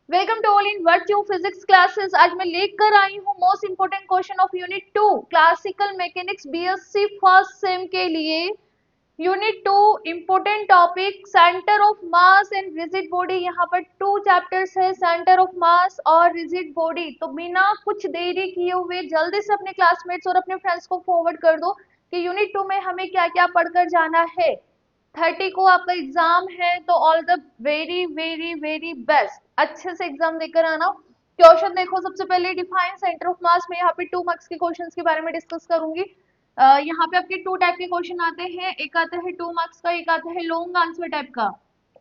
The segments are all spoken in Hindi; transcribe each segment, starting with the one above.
Welcome to all in virtue physics classes. आज मैं लेकर आई हूँ most important question of unit 2 classical mechanics BSc first sem के लिए। Unit 2 important topic centre of mass and rigid body. यहाँ पर 2 चैप्टर्स है, सेंटर ऑफ मास और रिजिड बॉडी। तो बिना कुछ देरी किए हुए जल्दी से अपने क्लासमेट्स और अपने फ्रेंड्स को फॉरवर्ड कर दो कि यूनिट 2 में हमें क्या क्या पढ़कर जाना है। 30 को आपका एग्जाम है, तो all the very very very best, अच्छे से एग्जाम देकर आना। क्वेश्चन देखो, सबसे पहले डिफाइन सेंटर ऑफ मास में यहाँ पे 2 मार्क्स के क्वेश्चंस के बारे में डिस्कस करूंगी। यहाँ पे आपके 2 टाइप के क्वेश्चन आते हैं, एक आता है 2 मार्क्स का, एक आता है लॉन्ग आंसर टाइप का।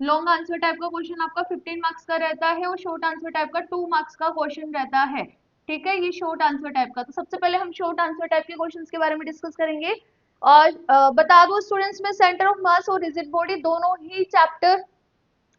लॉन्ग आंसर टाइप का क्वेश्चन आपका 15 मार्क्स का रहता है और शॉर्ट आंसर टाइप का 2 मार्क्स का क्वेश्चन रहता है। ठीक है, ये शॉर्ट आंसर टाइप का। तो सबसे पहले हम शॉर्ट आंसर टाइप के क्वेश्चंस के बारे में डिस्कस करेंगे। और बता दो स्टूडेंट्स में सेंटर ऑफ मास और रिजिड बॉडी दोनों ही चैप्टर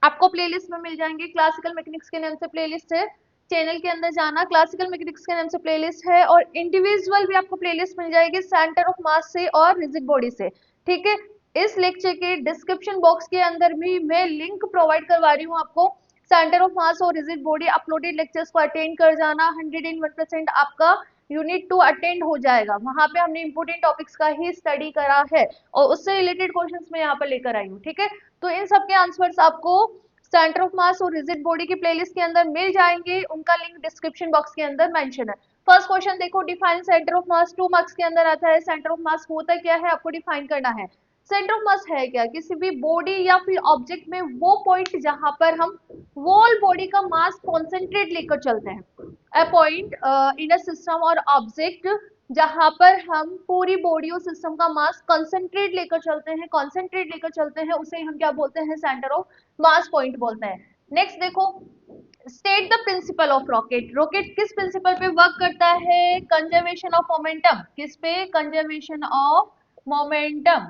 आपको प्लेलिस्ट में मिल जाएंगे। क्लासिकल मैकेनिक्स के नाम से प्लेलिस्ट है, चैनल के अंदर जाना, क्लासिकल मैकेनिक्स के नाम से प्लेलिस्ट है। और इंडिविजुअल भी आपको प्लेलिस्ट मिल जाएगी सेंटर ऑफ मास से और रिजिड बॉडी से। ठीक है, इस लेक्चर के डिस्क्रिप्शन बॉक्स के अंदर भी मैं लिंक प्रोवाइड करवा रही हूँ आपको। सेंटर ऑफ मास और रिजिड बॉडी अपलोडेड लेक्चर्स को अटेंड कर जाना, 101% आपका यूनिट 2 अटेंड हो जाएगा। वहां पे हमने इंपोर्टेंट टॉपिक्स का ही स्टडी करा है और उससे रिलेटेड क्वेश्चंस मैं यहाँ पर लेकर आई हूँ। ठीक है, तो इन सब के आंसर्स आपको सेंटर ऑफ मास और रिजिड बॉडी की प्लेलिस्ट के अंदर मिल जाएंगे, उनका लिंक डिस्क्रिप्शन बॉक्स के अंदर मेंशन है। फर्स्ट क्वेश्चन देखो, define centre of mass. 2 marks के अंदर आता है। सेंटर ऑफ मास होता क्या है, आपको डिफाइन करना है। सेंटर ऑफ मास है क्या, किसी भी बॉडी या फिर ऑब्जेक्ट में वो पॉइंट जहां पर हम वॉल बॉडी का मास कॉन्सेंट्रेट लेकर चलते हैं। A point in a system और ऑब्जेक्ट जहां पर हम पूरी बॉडी और सिस्टम का मास कंसंट्रेट लेकर चलते हैं, उसे हम क्या बोलते हैं, सेंटर ऑफ मास पॉइंट बोलते हैं। नेक्स्ट देखो, state the principle of rocket. Rocket किस प्रिंसिपल पे वर्क करता है, कंजर्वेशन ऑफ मोमेंटम। किस पे, conservation of momentum,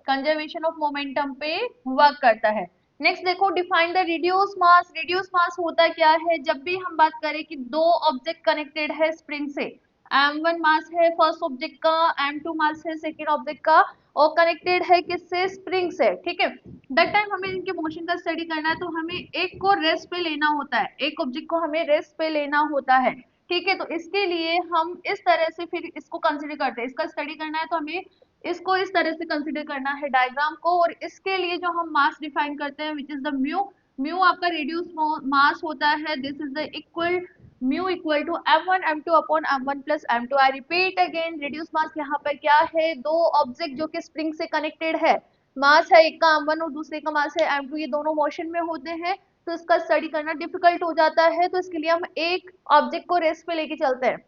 conservation of momentum पे वर्क करता है। नेक्स्ट देखो, define the reduce mass. Reduce mass होता क्या है, जब भी हम बात करें कि दो ऑब्जेक्ट कनेक्टेड है स्प्रिंग से, m1 मास है फर्स्ट ऑब्जेक्ट का, m2 मास है सेकेंड ऑब्जेक्ट का, और कनेक्टेड है किससे, स्प्रिंग से। ठीक है, दैट टाइम हमें इनके मोशन का स्टडी करना है, तो हमें एक को रेस्ट पे लेना होता है, एक ऑब्जेक्ट को हमें रेस्ट पे लेना होता है। ठीक है, तो इसके लिए हम इस तरह से फिर इसको कंसिडर करते हैं। इसका स्टडी करना है तो हमें इसको इस तरह से कंसिडर करना है डायग्राम को, और इसके लिए जो हम मास डिफाइन करते हैं which is the mu. Mu आपका रिड्यूस मास होता है, this is the equal mu equal to m1 m2 upon m1 plus m2। I repeat again, reduce mass यहाँ पर क्या है, दो ऑब्जेक्ट जो कि स्प्रिंग से कनेक्टेड है, मास है एक का m1 और दूसरे का मास है m2, ये दोनों मोशन में होते हैं, तो इसका स्टडी करना डिफिकल्ट हो जाता है। तो इसके लिए हम एक ऑब्जेक्ट को रेस्ट पे लेके चलते हैं।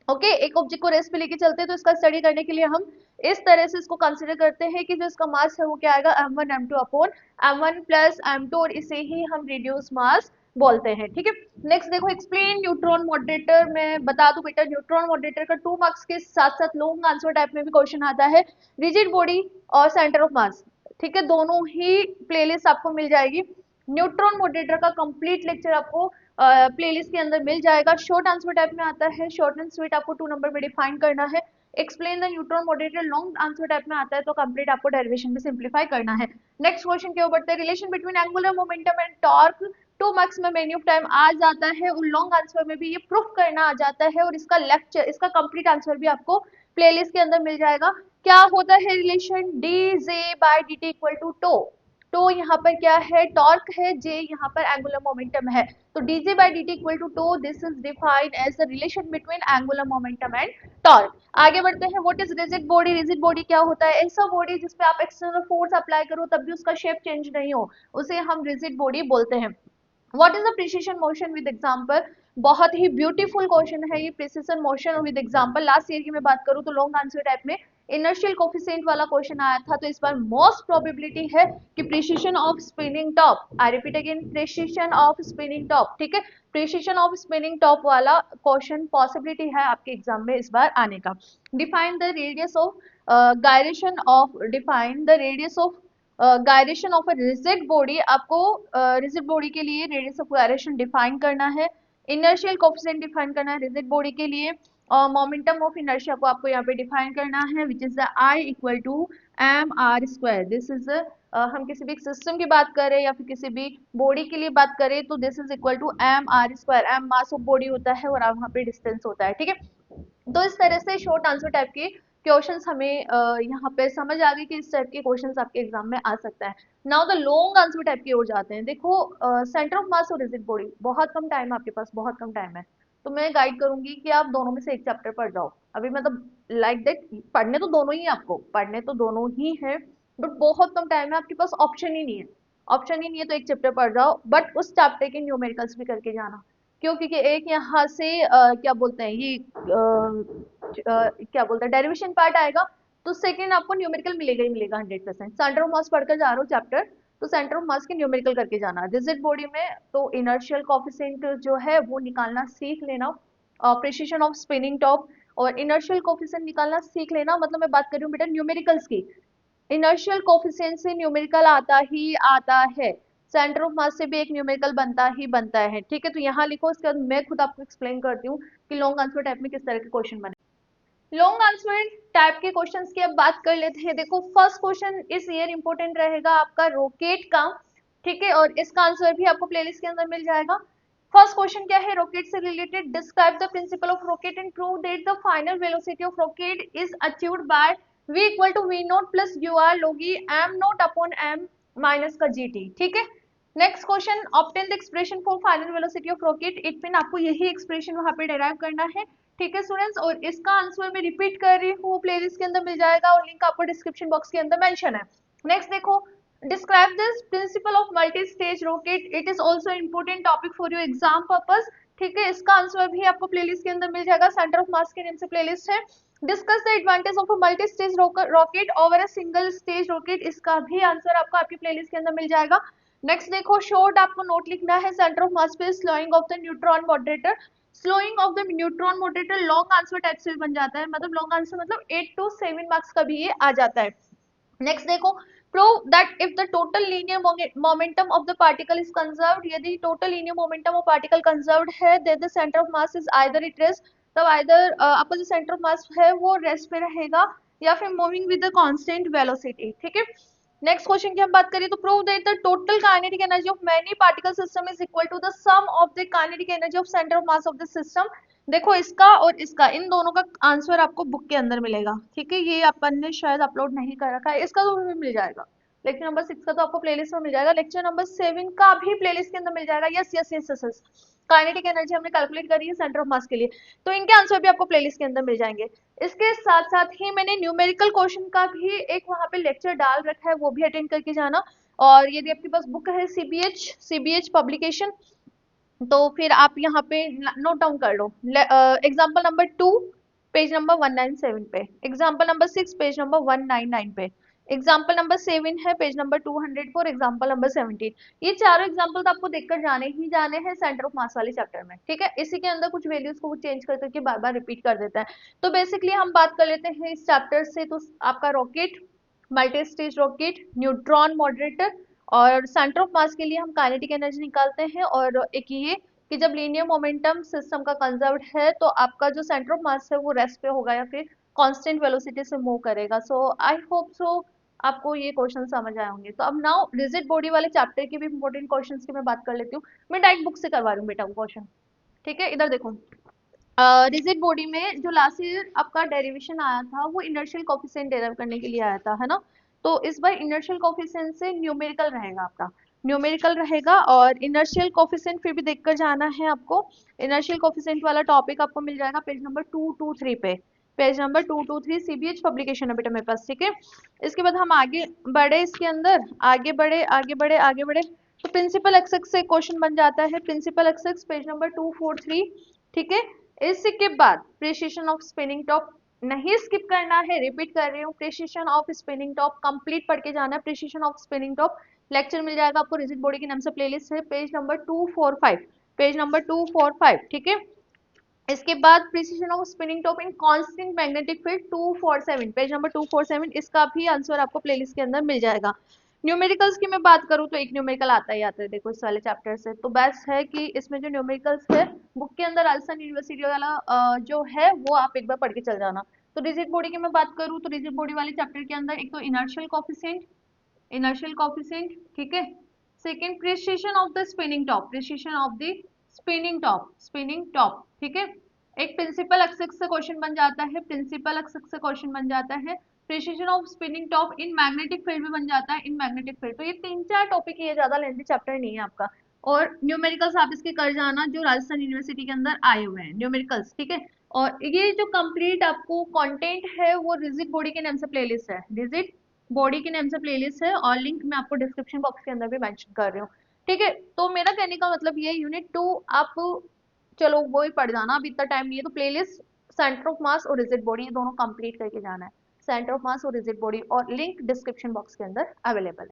ओके, एक ऑब्जेक्ट को रेस्ट पे लेके चलते हैं, तो इसका स्टडी करने के लिए हम इस तरह से इसको कंसिडर करते हैं कि जो इसका मास है वो क्या आएगा, m1 m2 upon m1 plus m2, और इसे ही हम रिड्यूस मास बोलते हैं। ठीक है, नेक्स्ट देखो, एक्सप्लेन न्यूट्रॉन मॉडरेटर। मैं बता दूं बेटा, न्यूट्रॉन मॉडरेटर का 2 मार्क्स के साथ साथ लॉन्ग आंसर टाइप में भी क्वेश्चन आता है। रिजिड बॉडी और सेंटर ऑफ मास, ठीक है, दोनों ही प्लेलिस्ट आपको मिल जाएगी। न्यूट्रॉन मॉडरेटर का कंप्लीट लेक्चर आपको प्लेलिस्ट के अंदर मिल जाएगा। शॉर्ट आंसर टाइप में आता है, शॉर्ट एंड स्वीट आपको 2 नंबर में डिफाइन करना है। Explain the neutron moderator long answer type में आता है, तो कंप्लीट आपको डेरिवेशन में सिंप्लीफाई करना है। नेक्स्ट क्वेश्चन के ऊपर, relation between angular momentum and torque. 2 marks में मेनी ऑफ टाइम आ जाता है, और लॉन्ग आंसर में भी ये प्रूफ करना आ जाता है, और इसका लेक्चर, इसका कंप्लीट आंसर भी आपको प्लेलिस्ट के अंदर मिल जाएगा। क्या होता है relation, d j by d t equal to tau. तो यहाँ पर क्या है, टॉर्क है, जे यहाँ पर एंगुलर मोमेंटम है, तो dj by dt equal to tau, this is defined as the relation between angular momentum and torque. आगे बढ़ते हैं, what is rigid body. Rigid body क्या होता है, ऐसा बॉडी जिसपे आप एक्सटर्नल फोर्स अप्लाई करो तब भी उसका शेप चेंज नहीं हो, उसे हम रिजिड बॉडी बोलते हैं। What is the precision motion with example. बहुत ही ब्यूटीफुल क्वेश्चन है ये, precision motion with example. Last year की मैं बात करूं तो लॉन्ग आंसर टाइप में इनर्शियल कोफिशिएंट वाला क्वेश्चन आया था, तो इस बार मोस्ट प्रोबेबिलिटी है कि precision of spinning top. I repeat again, precision of spinning top. ठीक है, प्रिसिशन ऑफ स्पिनिंग टॉप वाला क्वेश्चन पॉसिबिलिटी है आपके एग्जाम में इस बार आने का। Define the radius of gyration of, define the radius of gyration of a rigid body. आपको रिजिड बॉडी के लिए रेडियस ऑफ गायरेशन डिफाइन करना है, इनर्शियल कोफिशिएंट डिफाइन करना है रिजिड बॉडी के लिए, और मोमेंटम ऑफ इनर्शिया को आपको यहाँ पे डिफाइन करना है, which is the I equal to m r square. This is हम किसी भी सिस्टम की बात करें या फिर किसी भी बॉडी के लिए बात करें तो this is equal to m r square. M mass of body होता है और वहाँ पे डिस्टेंस होता है, ठीक है। तो इस तरह से शॉर्ट आंसर टाइप के क्वेश्चंस हमें यहाँ पे समझ आ गई कि इस टाइप के क्वेश्चंस आपके एग्जाम में आ सकता है। Now the long answer type की ओर जाते हैं। देखो सेंटर ऑफ मास और रिजिड बॉडी, बहुत कम टाइम है आपके पास, बहुत कम टाइम है, तो मैं गाइड करूंगी कि आप दोनों में से एक चैप्टर पढ़ जाओ अभी, मतलब लाइक दैट। पढ़ने तो दोनों ही है आपको, पढ़ने तो दोनों ही है, बट बहुत कम टाइम है आपके पास, ऑप्शन ही नहीं है, ऑप्शन ही नहीं है, तो एक चैप्टर पढ़ जाओ, बट उस चैप्टर के न्यूमेरिकल्स भी करके जाना। क्यों? क्योंकि एक यहाँ से क्या बोलते हैं ये क्या बोलते हैं डेरिवेशन पार्ट आएगा, तो सेकंड आपको न्यूमेरिकल मिलेगा ही मिलेगा 100%। सेंटर ऑफ मास पढ़कर जा रहे हो चैप्टर, तो सेंटर ऑफ मास के न्यूमेरिकल करके जाना। रिजिड बॉडी में तो इनर्शियल कोफिशिएंट जो है वो निकालना सीख लेना, प्रिसिशन ऑफ स्पिनिंग टॉप और इनर्शियल कोफिशिएंट निकालना सीख लेना। मतलब मैं बात कर रही हूँ बेटा न्यूमेरिकल्स की, इनर्शियल कोफिशिएंट से न्यूमेरिकल आता ही आता है, सेंटर ऑफ मास से भी एक न्यूमेरिकल बनता ही बनता है, ठीक है। तो यहाँ लिखो, उसके बाद मैं खुद आपको एक्सप्लेन करती हूँ कि लॉन्ग आंसर टाइप में किस तरह के क्वेश्चन बने। लॉन्ग आंसर टाइप के क्वेश्चंस की अब बात कर लेते हैं। देखो फर्स्ट क्वेश्चन इस ईयर इंपॉर्टेंट रहेगा आपका रॉकेट का, ठीक है, और इसका आंसर भी आपको प्लेलिस्ट के अंदर मिल जाएगा। फर्स्ट क्वेश्चन क्या है रॉकेट से related, describe the principle of rocket and prove that the final velocity of rocket is achieved by v equal to v naught plus u r log e m naught upon m minus का जी टी, ठीक है। Next question, obtain the expression for final velocity of rocket. It mean आपको यही एक्सप्रेशन वहां पे डेराइव करना है, ठीक है स्टूडेंट्स। और इसका आंसर मैं रिपीट कर रही हूँ, प्लेलिस्ट के अंदर मिल जाएगा और लिंक आपको डिस्क्रिप्शन बॉक्स के अंदर मेंशन है। नेक्स्ट देखो, describe this principle of multi stage rocket, it is also important topic for your exam purpose, ठीक है। इसका आंसर भी आपको प्लेलिस्ट के अंदर मिल जाएगा, सेंटर ऑफ मास के नेम से प्लेलिस्ट है। Discuss the advantage of a multi stage rocket over a single stage rocket, इसका भी आंसर आपको आपकी प्लेलिस्ट के अंदर मिल जाएगा। नेक्स्ट देखो, शॉर्ट आपको नोट लिखना है, सेंटर ऑफ मास पे slowing of the neutron moderator. Slowing of the neutron moderator long answer type से बन जाता है, मतलब लॉन्ग आंसर मतलब 8 to 7 मार्क्स का भी ये आ जाता है। नेक्स्ट देखो, prove that if the total linear momentum of the particle is conserved, यदि total linear momentum of particle conserved है, then the centre of mass is either it rest, तब आइदर आपका जो सेंटर ऑफ मास है वो रेस्ट पे रहेगा या फिर moving with the constant velocity, ठीक है। नेक्स्ट क्वेश्चन की हम बात करें तो prove that the total kinetic energy of many particle system is equal to the sum of the kinetic energy of centre of mass of the system. देखो इसका और इसका, इन दोनों का आंसर आपको बुक के अंदर मिलेगा, ठीक है। ये अपन ने शायद अपलोड नहीं कर रखा है, इसका तो भी मिल जाएगा। लेक्चर नंबर 6 का तो आपको प्लेलिस्ट में मिल जाएगा, लेक्चर नंबर 7 का भी प्लेलिस्ट के अंदर मिल जाएगा। Yes yes yes yes yes, kinetic energy हमने कैलकुलेट करी है सेंटर ऑफ मास के लिए, तो इनके आंसर भी आपको प्लेलिस्ट के अंदर मिल जाएंगे। इसके साथ साथ ही मैंने न्यूमेरिकल क्वेश्चन का भी एक वहां पे लेक्चर डाल रखा है, वो भी अटेंड करके जाना। और यदि आपके पास बुक है सीबीएच पब्लिकेशन, तो फिर आप यहाँ पे नोट डाउन कर लो। एग्जाम्पल नंबर 2 पेज नंबर 197 पे, एग्जाम्पल नंबर 6 पेज नंबर 199 पे, एग्जाम्पल नंबर 7 है पेज नंबर 200 पर, एग्जाम्पल नंबर 17। ये चारों एग्जाम्पल तो आपको देखकर जाने ही जाने हैं सेंटर ऑफ मास वाले चैप्टर में, ठीक है। इसी के अंदर कुछ वैल्यूज को चेंज कर करके बार बार रिपीट कर देता है। तो बेसिकली हम बात कर लेते हैं इस चैप्टर से, तो आपका rocket, multi stage rocket, neutron moderator और सेंटर ऑफ मास के लिए हम काइनेटिक एनर्जी निकालते हैं। और एक ये कि जब लीनियर मोमेंटम सिस्टम का कंजर्व्ड है तो आपका जो सेंटर ऑफ मास है वो रेस्ट पे होगा या फिर कांस्टेंट वेलोसिटी से मूव करेगा। सो आई होप सो आपको ये क्वेश्चन समझ आए होंगे। तो अब नाउ रिजिड बॉडी वाले चैप्टर के भी इंपॉर्टेंट क्वेश्चंस की मैं बात कर लेती हूँ। मैं डायरेक्ट बुक से करवा रही हूँ बेटा वो क्वेश्चन, ठीक है। इधर देखो, रिजिड बॉडी में जो लास्ट ईयर आपका डेरिवेशन आया था वो इनर्शियल कोफिशिएंट डेराइव करने के लिए आया था, है ना। तो इस बार इनर्शियल कोफिशिएंट से न्यूमेरिकल रहेगा आपका, न्यूमेरिकल रहेगा। और इनर्शियल कोफिशिएंट फिर भी देखकर जाना है आपको। इनर्शियल कोफिशिएंट वाला टॉपिक आपको मिल जाएगा पेज नंबर 223 पे, पेज नंबर 223 सीबीएच पब्लिकेशन है बेटा मेरे पास, ठीक है। इसके बाद हम आगे बढ़े, इसके अंदर आगे बढ़े आगे बढ़े आगे बढ़े, तो प्रिंसिपल एक्सेस से क्वेश्चन बन जाता है। प्रिंसिपल एक्सेस पेज नंबर 243, ठीक है। इसके बाद प्रिसिशन ऑफ स्पिनिंग टॉप नहीं स्किप करना है, रिपीट कर रही हूँ, precession of spinning top complete पढ़ के जाना है। Precession of spinning top lecture मिल जाएगा आपको, रिजिड बॉडी के नाम से प्लेलिस्ट है, पेज नंबर 245, पेज नंबर 245, ठीक है। इसके बाद precession of spinning top in constant magnetic field 247, page number 247, इसका भी आंसर आपको प्लेलिस्ट के अंदर मिल जाएगा। न्यूमेरिकल्स की मैं बात करूँ तो एक न्यूमेरिकल आता ही आता है देखो इस वाले चैप्टर से, तो बेस्ट है कि इसमें जो न्यूमेरिकल्स है बुक के अंदर राजस्थान यूनिवर्सिटी वाला जो है वो आप एक बार पढ़ के चल जाना। तो रिजिड बॉडी की मैं बात करूँ तो रिजिड बॉडी वाले चैप्टर के अंदर एक तो इनर्शियल कोफिशिएंट, इनर्शियल कोफिशिएंट, ठीक है। Second, precision of the spinning top, precision of the spinning top, spinning top, ठीक है। एक प्रिंसिपल एक्सिस से क्वेश्चन बन जाता है, प्रिंसिपल एक्सिस से क्वेश्चन बन जाता है। Precession of spinning top in magnetic field भी बन जाता है, इन मैग्नेटिक फील्ड। तो ये 3-4 टॉपिक, ये ज्यादा लेंथी चैप्टर नहीं है आपका। और न्यूमेरिकल्स आप इसके कर जाना जो राजस्थान यूनिवर्सिटी के अंदर आए हुए हैं, न्यूमेरिकल्स, ठीक है। और ये जो कंप्लीट आपको कंटेंट है वो रिजिड बॉडी के नाम से प्लेलिस्ट है, रिजिड बॉडी के नाम से प्लेलिस्ट है, और लिंक मैं आपको डिस्क्रिप्शन बॉक्स के अंदर भी मेंशन कर रही हूँ, ठीक है। तो मेरा कहने का मतलब ये, यूनिट 2 आप चलो वो ही पढ़ जाना, अभी इतना टाइम नहीं है। तो प्लेलिस्ट सेंटर ऑफ मास और रिजिड बॉडी, ये दोनों कंप्लीट करके जाना है। सेंटर ऑफ मास और रिजिड बॉडी, और लिंक डिस्क्रिप्शन बॉक्स के अंदर अवेलेबल है।